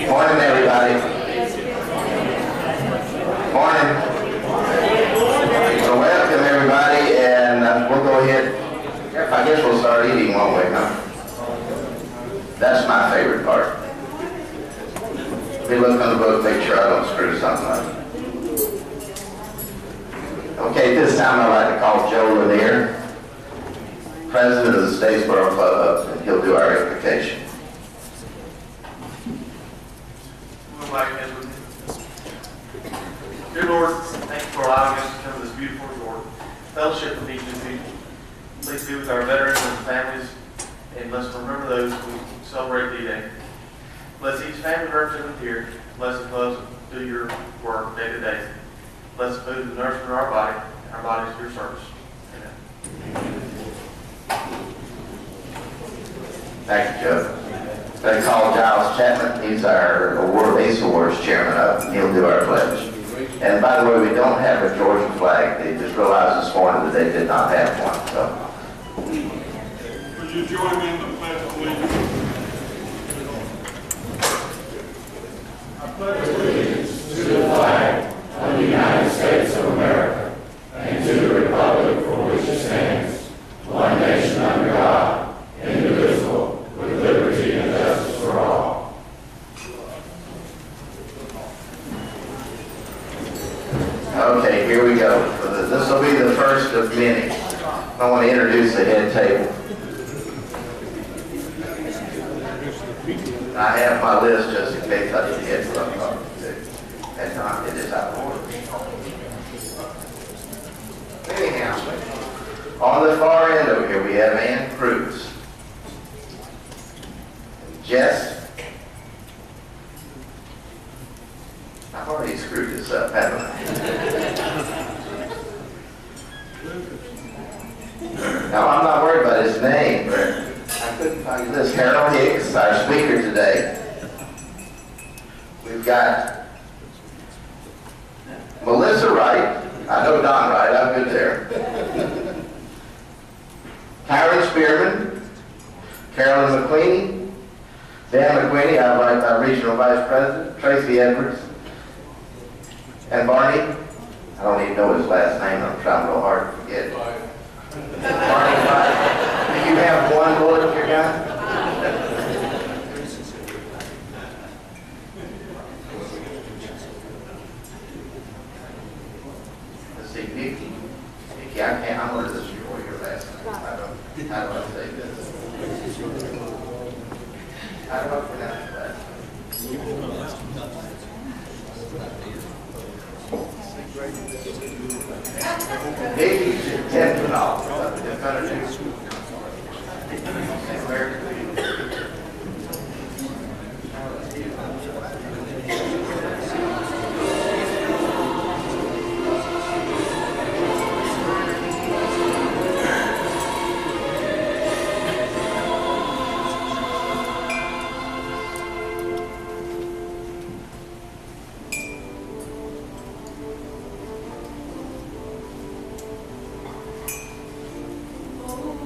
Morning, everybody. Morning. So welcome, everybody, and we'll go ahead. I guess we'll start eating, won't we, huh? That's my favorite part. Be looking on the book, make sure I don't screw something up. Okay, this time I'd like to call Joe Lanier, President of the Statesboro Club, up, and he'll do our invocation. Dear Lord, thank you for allowing us to come to this beautiful resort, fellowship with each new people. Please be with our veterans and families, and let's remember those who celebrate D-Day. Bless each family represented here. Bless us close do your work day to day. Bless the food and nourishment of our body, and our bodies to your service. Amen. Thank you, Joe. They call Giles Chapman. He's our Ace Awards chairman up. He'll do our pledge. And by the way, we don't have a Georgia flag. They just realized this morning that they did not have one. So, would you join me in the pledge of allegiance? I pledge allegiance to the flag of the United States of America and to the republic for which it stands, one nation under God, indivisible, with liberty and justice for all. okay, here we go. This will be the first of many. I want to introduce the head table. I have my list just in case I forget what I'm talking to. And it is out of order. Anyhow, on the far end over here we have Ann Cruz. Jess. I've already screwed this up, haven't I? Now, I'm not worried about his name, but I couldn't find this. Harold Hicks, our speaker today. We've got Melissa Wright. I know Don Wright, I've been there. Karen Spearman, Carolyn McQueenie, Dan McQueenie, our Regional Vice President, Tracy Edwards, and Barney. I don't even know his last name. I'm trying real hard to forget it. Barney, do you have one bullet in your gun? Let's see, Nikki. Nikki, I'm going to destroy your last name. How do I say this? How do I pronounce your last name? Nikki Jatindranath. Oh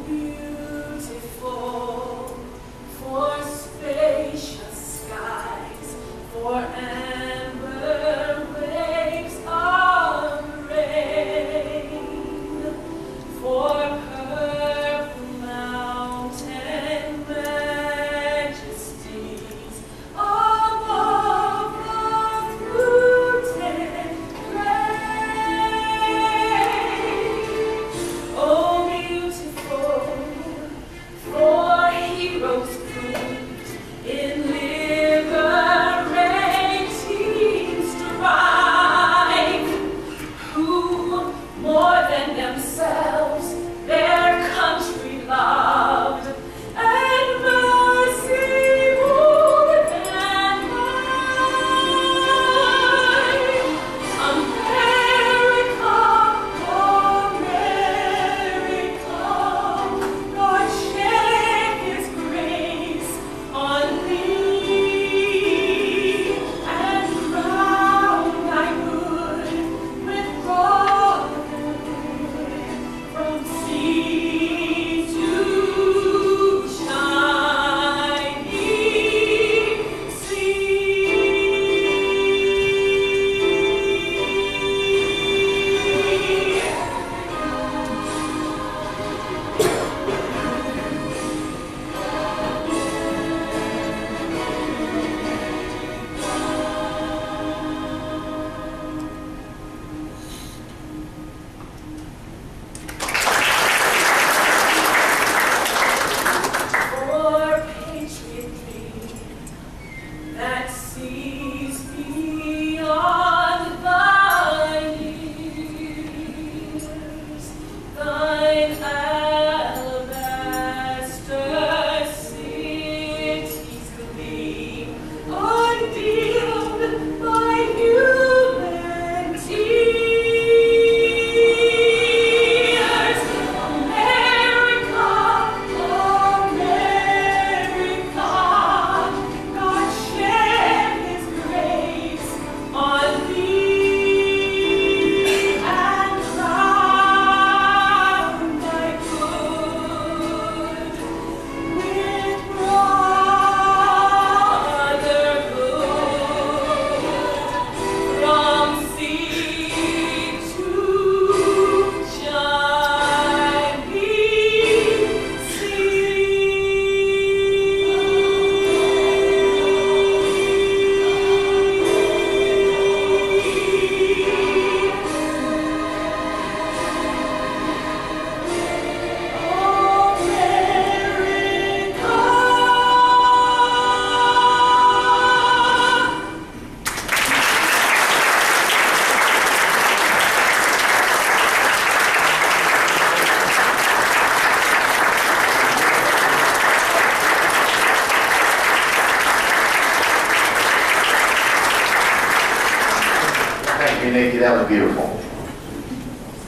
you, Nikki. That was beautiful.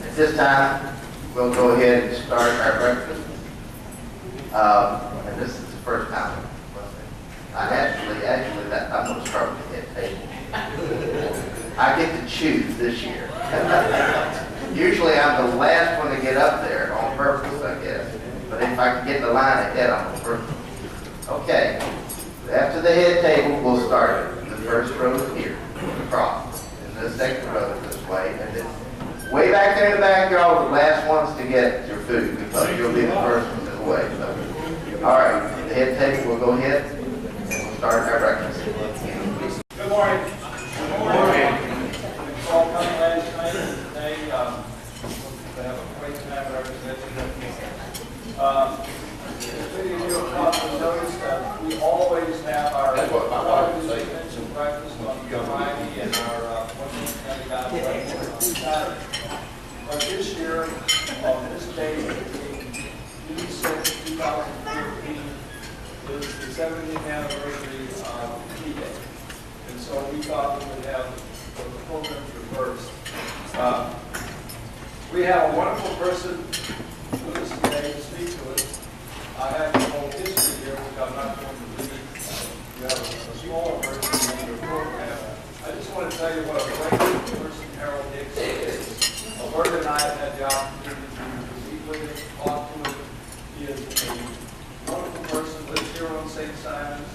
At this time, we'll go ahead and start our breakfast. And this is the first time. I'm going to start with the head table. I get to choose this year. Usually I'm the last one to get up there on purpose, I guess. But if I can get the line ahead, I'm the first one. Okay. After the head table, we'll start it. The first row is here, across. And the second row is this way. And then way back there in the back, you're all the last ones to get your food because you'll be the first one this way. So, all right. The head table, we'll go ahead and we'll start our breakfast. Good morning. Good morning. It's all coming last night and today. We have a great time representing them. Many of you have probably noticed that we always have our mention breakfast on Friday and our Wednesday night breakfast on Saturday. But this year, on this day, June 6, 2014, is the 70th anniversary of D-Day. And so we thought we would have the programs reversed. We have a wonderful person with us today to speak to us. I have the whole history here, which I'm not going to read. We have a smaller version of the program. I just want to tell you what a great person Harold Hicks is. Bert and I have had the opportunity to meet with him, talk to him. He is a wonderful person, lives here on St. Simon's.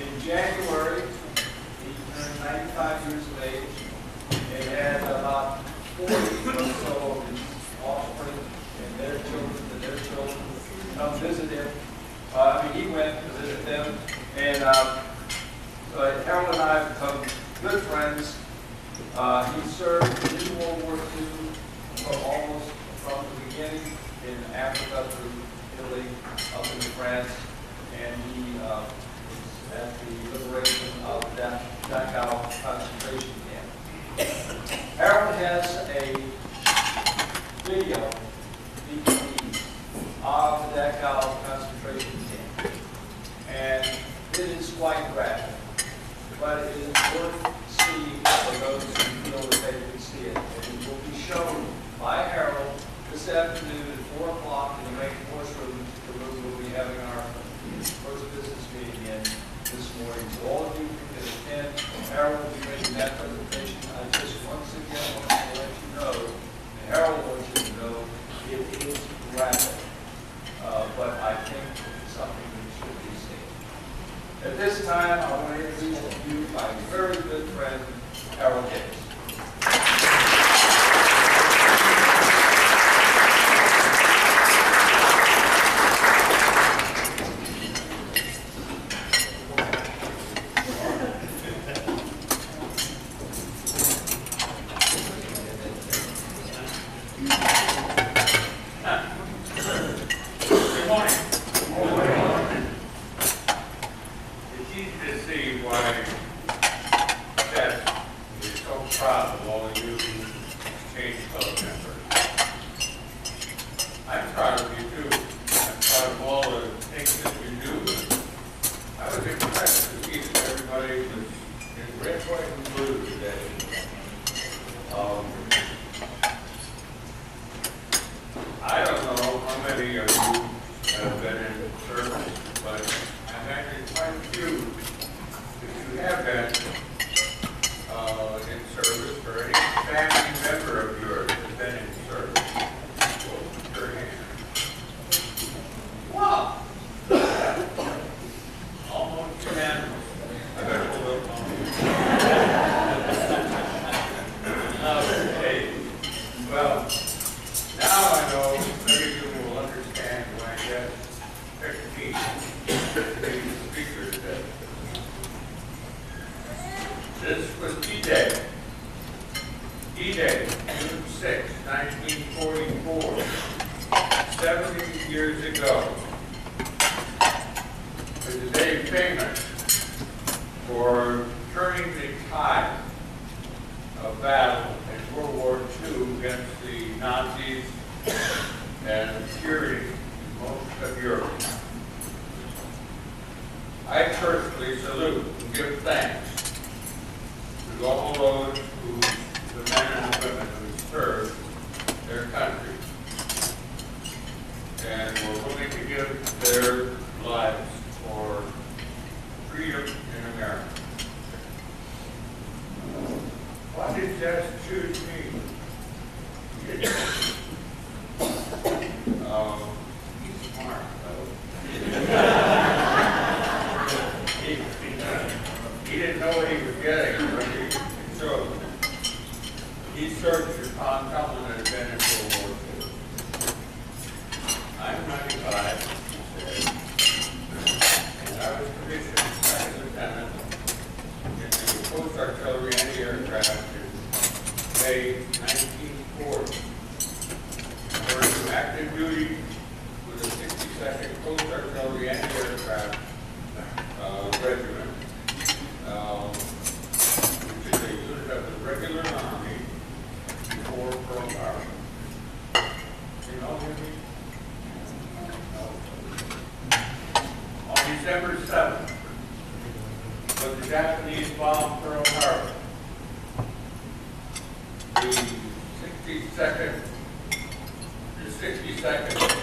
In January, he turned 95 years of age and had about 40 or so of his offspring and their children come visit him. He went to visit them, and Harold and I have become good friends. He served in World War II from the beginning in Africa through Italy up into France, and he was at the liberation of Dachau concentration camp. Harold has a video, DVD, of the Dachau concentration camp, and it is quite graphic, but it is worth seeing for those who feel that they can see it. And it will be shown by Harold this afternoon at 4 o'clock in the main course room, the room we'll be having our first business meeting in this morning. So all of you can attend. Harold will be making that presentation. I just once again want to let you know, and Harold wants you to know, it is graphic. But I think it's something that should be seen. At this time, I want to introduce you my very good friend, Harold Hicks. D-Day, June 6, 1944, 70 years ago. It is a day famous for turning the tide of battle in World War II against the Nazis and tyranny in most of Europe. I personally salute and give thanks to all those who and were willing to give their lives for freedom in America. Why did Jess choose me? He's smart, though. He didn't know what he was getting, but he chose. He searched upon someone that had been in World War II. I'm 95, he said, and I was commissioned second lieutenant in the Coast Artillery anti-aircraft in May 1940. I went to active duty with the 62nd Coast Artillery anti-aircraft regiment, which is a unit of the regular army before Pearl Harbor. You know him? No. On December 7th, when the Japanese bombed Pearl Harbor, the 62nd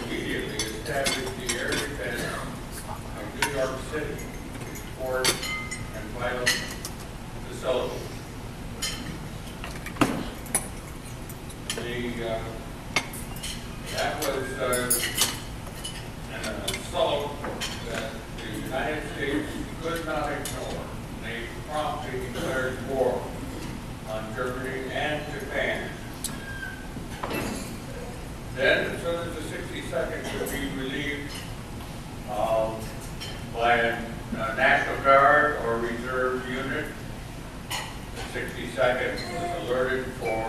immediately established the air defense of New York City, its port and vital facilities. That was an assault that the United States could not ignore. They promptly declared war on Germany and Japan. Then, as soon as the 62nd could be relieved by a National Guard or Reserve unit, the 62nd was alerted for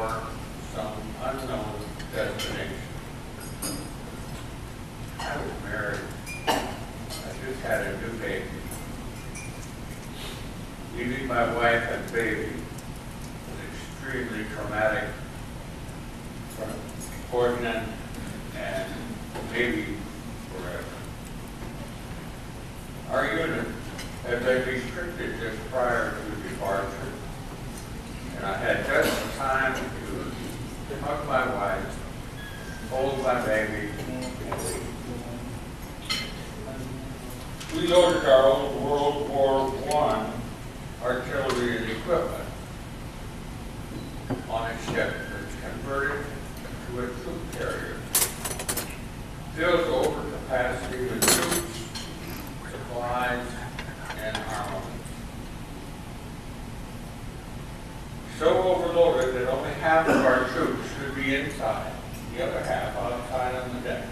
some unknown destination. I was married. I just had a new baby. Leaving my wife and baby was extremely traumatic for them and maybe forever. Our unit had been restricted just prior to departure, and I had just time to hug my wife, hold my baby, and leave. We loaded our own World War I artillery and equipment on a ship that's converted to a troop carrier, filled to overcapacity with troops, supplies, and armaments. So overloaded that only half of our troops could be inside, the other half outside on the decks.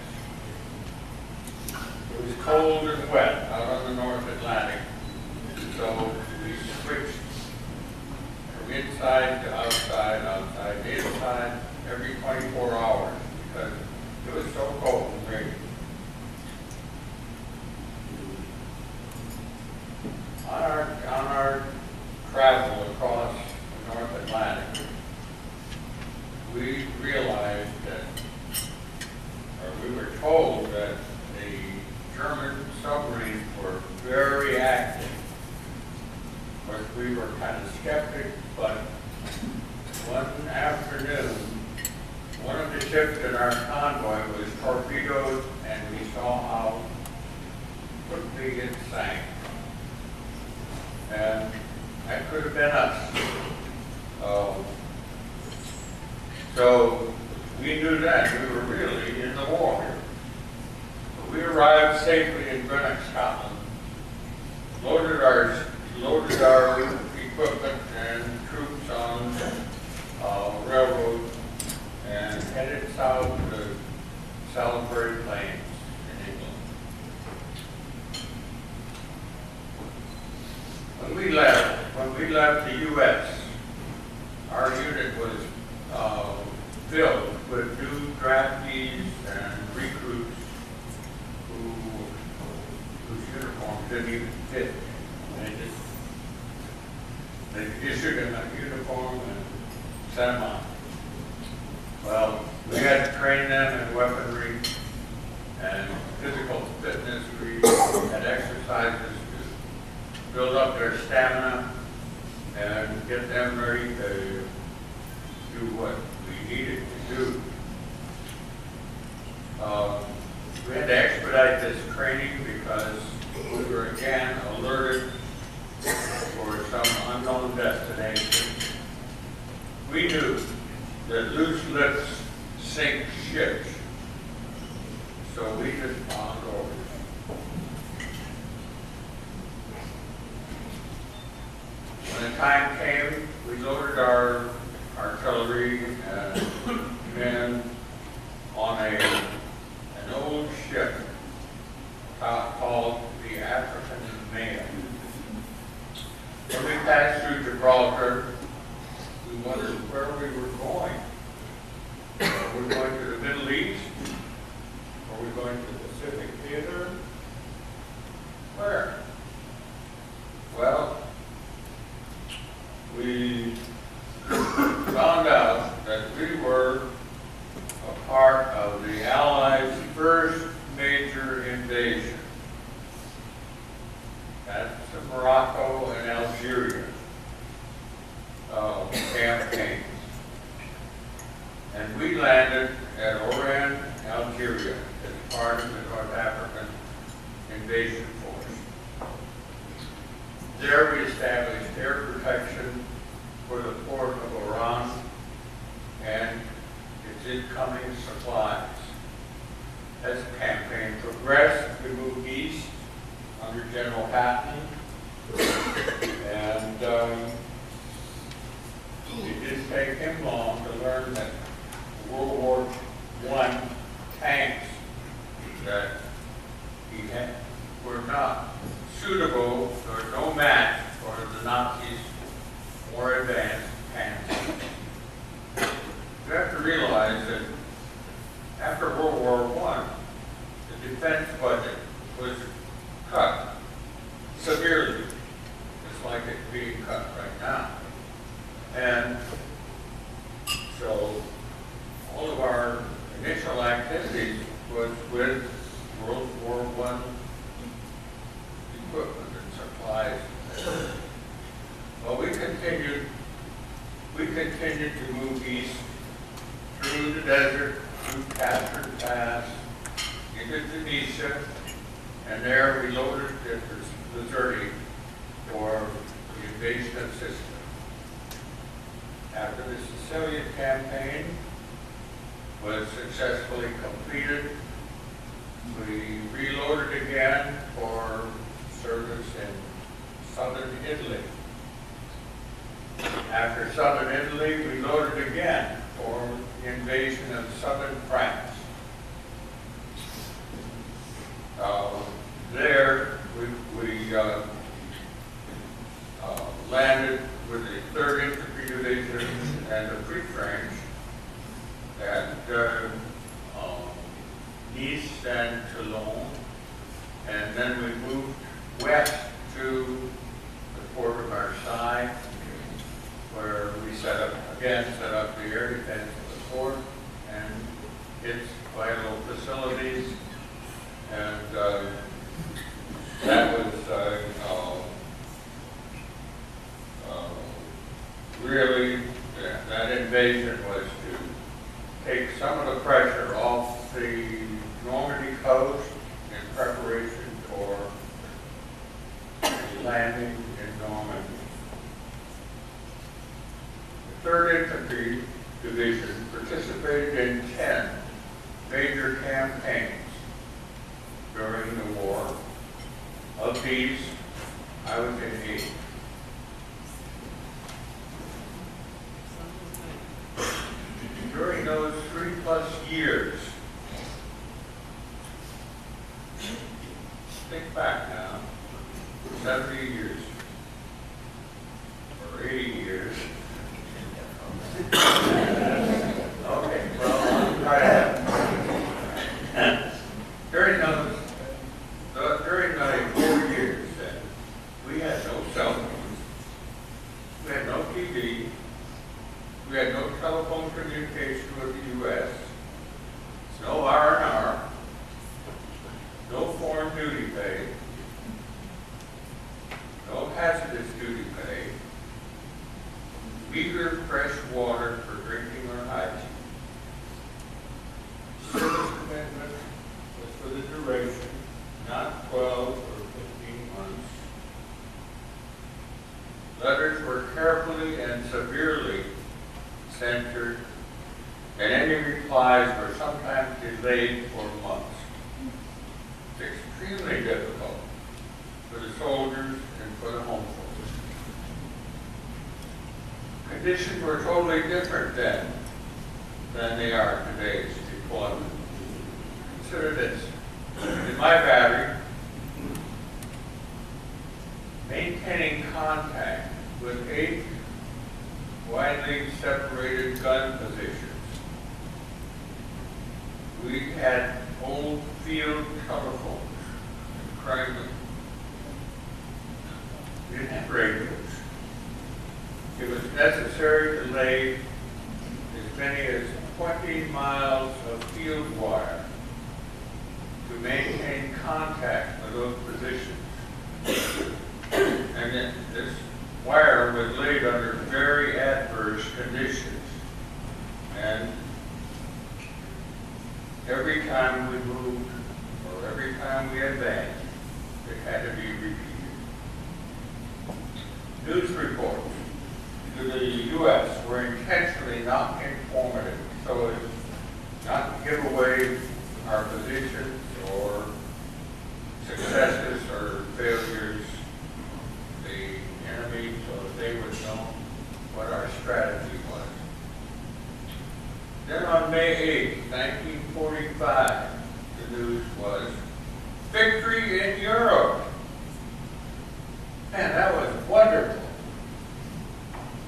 It was cold and wet out on the North Atlantic, so we switched from inside to outside, outside to inside every 24 hours because it was so cold and rainy. On our travel across the North Atlantic, we realized that, or we were told that the German submarines were very active. Of course, we were kind of skeptic, but one afternoon, one of the ships in our convoy was torpedoed, and we saw how quickly it sank. And that could have been us. So we knew that we were really in the war. We arrived safely in Greenwich, Scotland, loaded our equipment and troops on railroad, and headed south to Salisbury Plains in England. When we left the U.S., our unit was filled with new draftees and recruits whose uniforms didn't even fit. They issued them a uniform and sent them on. Well, we had to train them in weaponry and physical fitness. We had exercises to build up their stamina and get them ready to do what we needed to do. We had to expedite this training because we were again alerted for some unknown destination. We knew that loose lips sink ships, so we just found orders. When the time came, we loaded our artillery and men on an old ship called the African Mail. When we passed through Gibraltar, we wondered where we were going. Were we going to the Middle East? Were we going to the Pacific Theater? Where? Well, we found out that we were a part of the Allies' first major invasion. That's the Morocco and Algeria campaigns. And we landed at Oran, Algeria, as part of the North African invasion force. There we established air protection for the port of Oran and its incoming supplies. As the campaign progressed, we moved east under General Patton, and it didn't take him long to learn that World War I tanks that he had were not suitable or no match for the Nazis' more advanced tanks. You have to realize that after World War I, the defense budget was cut severely, just like it's being cut right now. And so all of our initial activities was with World War I equipment and supplies. Well, we continued to move east through the desert, through Catherine Pass, into Tunisia, and there we loaded at Missouri for the invasion of Sicily. After the Sicilian campaign was successfully completed, we reloaded again for service in southern Italy. After southern Italy, we loaded again for the invasion of southern France. There, we landed with the 3rd Infantry Division and the Free French at Nice and Toulon, and then we moved west to the port of Marseille, where we set up the air defense of the port and its vital facilities, and that was really, that invasion was to take some of the pressure off the Normandy coast in preparation for landing in Normandy. The 3rd Infantry Division participated in 10 major campaigns during the war. Of these, I was in 8. During those 3+ years, think back now, 70 years, or 80 years. Okay, well, I'll try to during my 4 years, we had no cell phones, we had no TV, we had no telephone communication with the U.S., no R&R, no foreign duty pay, no hazardous duty pay, meager fresh water for drinking or hygiene. Service commitment was for the Letters were carefully and severely censored, and any replies were sometimes delayed for months. It's extremely difficult for the soldiers and for the home folks. Conditions were totally different then than they are today's deployment. Consider this. In my battery, maintaining contact with 8 widely separated gun positions. We had old field telephones and crank them. We didn't have radios. It was necessary to lay as many as 20 miles of field wire to maintain contact with those positions. And then this wire was laid under very adverse conditions. And every time we moved, or every time we advanced, it had to be repeated. News reports to the U.S. were intentionally not informative, so as not to give away our positions or successes or failures to the enemy, so that they would know what our strategy was. Then on May 8, 1945, the news was victory in Europe. Man, that was wonderful.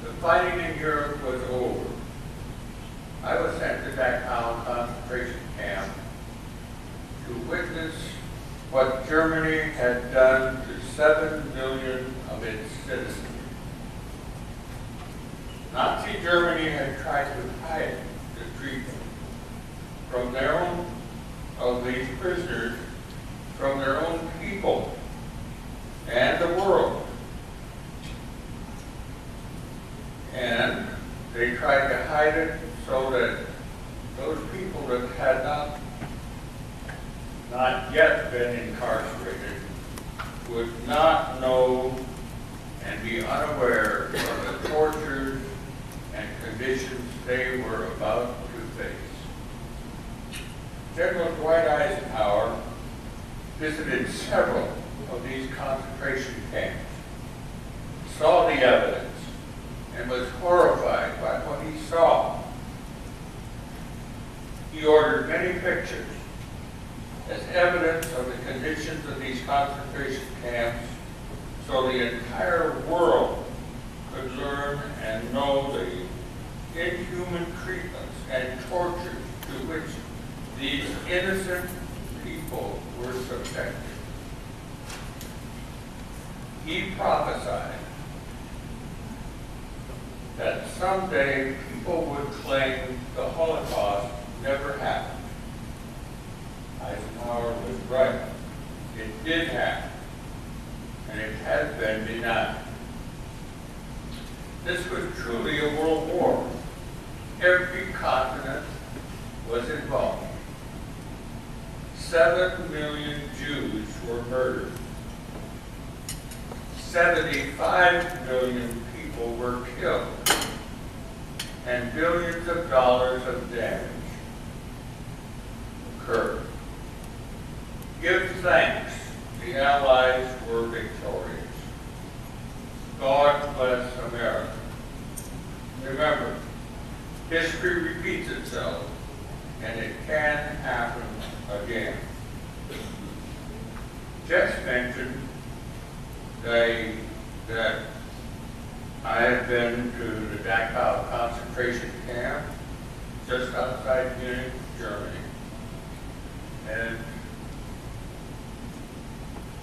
The fighting in Europe was over. I was sent to Dachau concentration camp to witness what Germany had done to 7 million of its citizens. Nazi Germany had tried to hide the treatment from their own, of these prisoners, from their own people and the world. And they tried to hide it so that those people that had not yet been incarcerated would not know and be unaware of the tortures and conditions they were about to face. General Dwight Eisenhower visited several of these concentration camps, saw the evidence, and was horrified by what he saw. He ordered many pictures as evidence of the conditions of these concentration camps so the entire world could learn and know the inhuman treatments and tortures to which these innocent people were subjected. He prophesied that someday people would claim the Holocaust never happened. Eisenhower was right. It did happen, and it has been denied. This was truly a world war. Every continent was involved. 7 million Jews were murdered. 75 million people were killed, and billions of dollars of damage occurred. Give thanks, the Allies were victorious. God bless America. Remember, history repeats itself, and it can happen again. Just mentioned that I have been to the Dachau concentration camp just outside Munich, Germany. And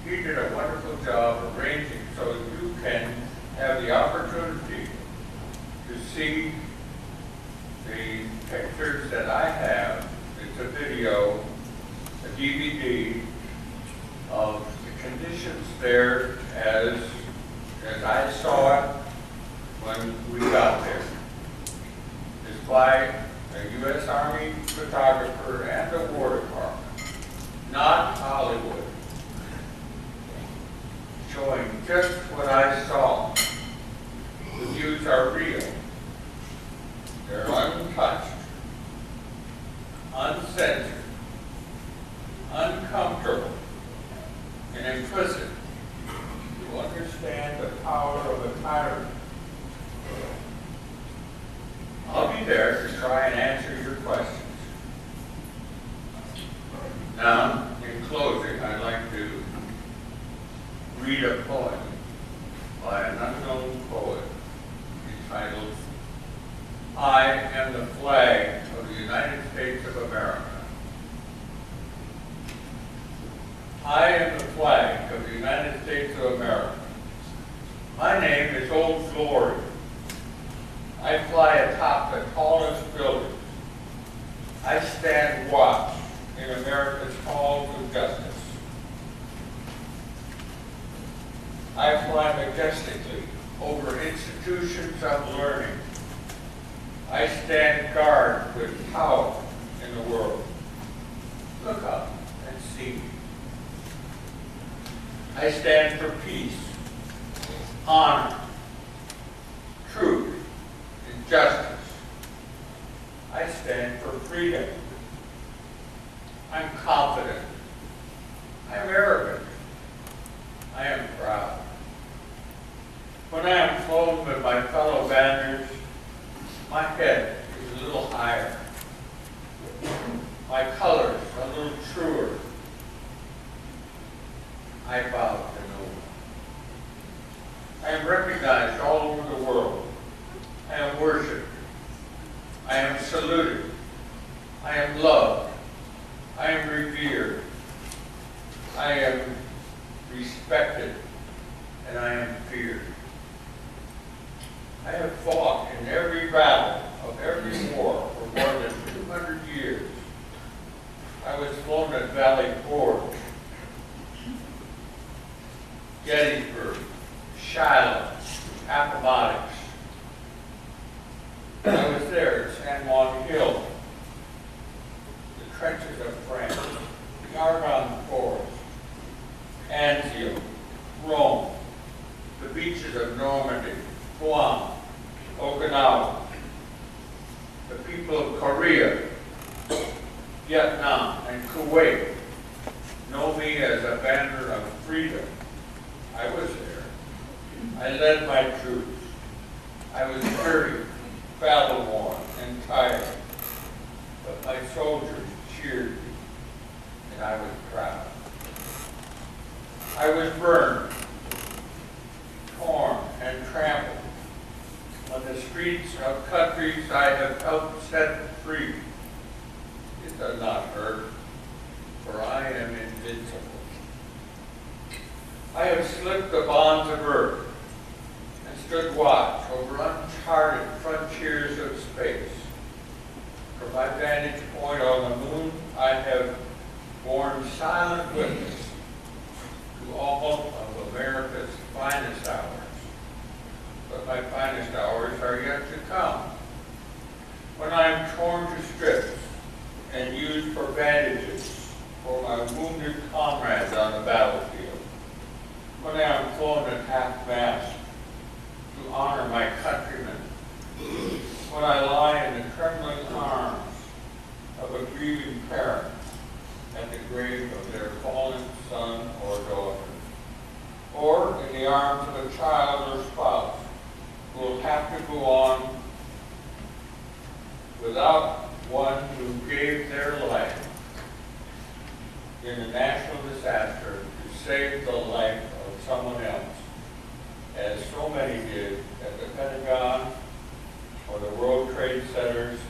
he did a wonderful job arranging so you can have the opportunity to see the pictures that I have. It's a video, a DVD of the conditions there as I saw it when we got there. It's by a U.S. Army photographer and the War Department, not Hollywood, showing just what I saw retirement. I'll be there to try and answer your questions. Now, in closing, I'd like to read a poem by an unknown poet entitled, "I am the flag of the United States of America." I am the flag of the United States of America. My name is Old Glory. I fly atop the tallest buildings. I stand watch in America's halls of justice. I fly majestically over institutions of learning. I stand guard with power in the world. Look up and see me. I stand for peace, honor, truth, and justice. I stand for freedom. I'm confident. I'm arrogant. I am proud. When I am flown with my fellow banders, my head is a little higher. My colors a little truer. I bow to no one. I am recognized all over the world. I am worshipped. I am saluted. I am loved. I am revered. I am respected. And I am feared. I have fought in every battle of every war for more than 200 years. I was flown at Valley Forge, Gettysburg, Shiloh, Appomattox. I was there at San Juan Hill, the trenches of France, the Argonne Forest, Anzio, Rome, the beaches of Normandy, Guam, Okinawa, the people of Korea, Vietnam, and Kuwait know me as a banner of freedom. I was there. I led my troops. I was weary, battle-worn, and tired. But my soldiers cheered me, and I was proud. I was burned, torn, and trampled on the streets of countries I have helped set free. It does not hurt, for I am invincible. I have slipped the bonds of earth and stood watch over uncharted frontiers of space. From my vantage point on the moon, I have borne silent witness to all of America's finest hours. But my finest hours are yet to come. When I am torn to strips and used for bandages for my wounded comrades on the battlefield. When I am flown at half-mast to honor my countrymen. When I lie in the trembling arms of a grieving parent at the grave of their fallen son or daughter. Or in the arms of a child or spouse who will have to go on without one who gave their life in a national disaster to save the life of someone else, as so many did at the Pentagon or the World Trade Centers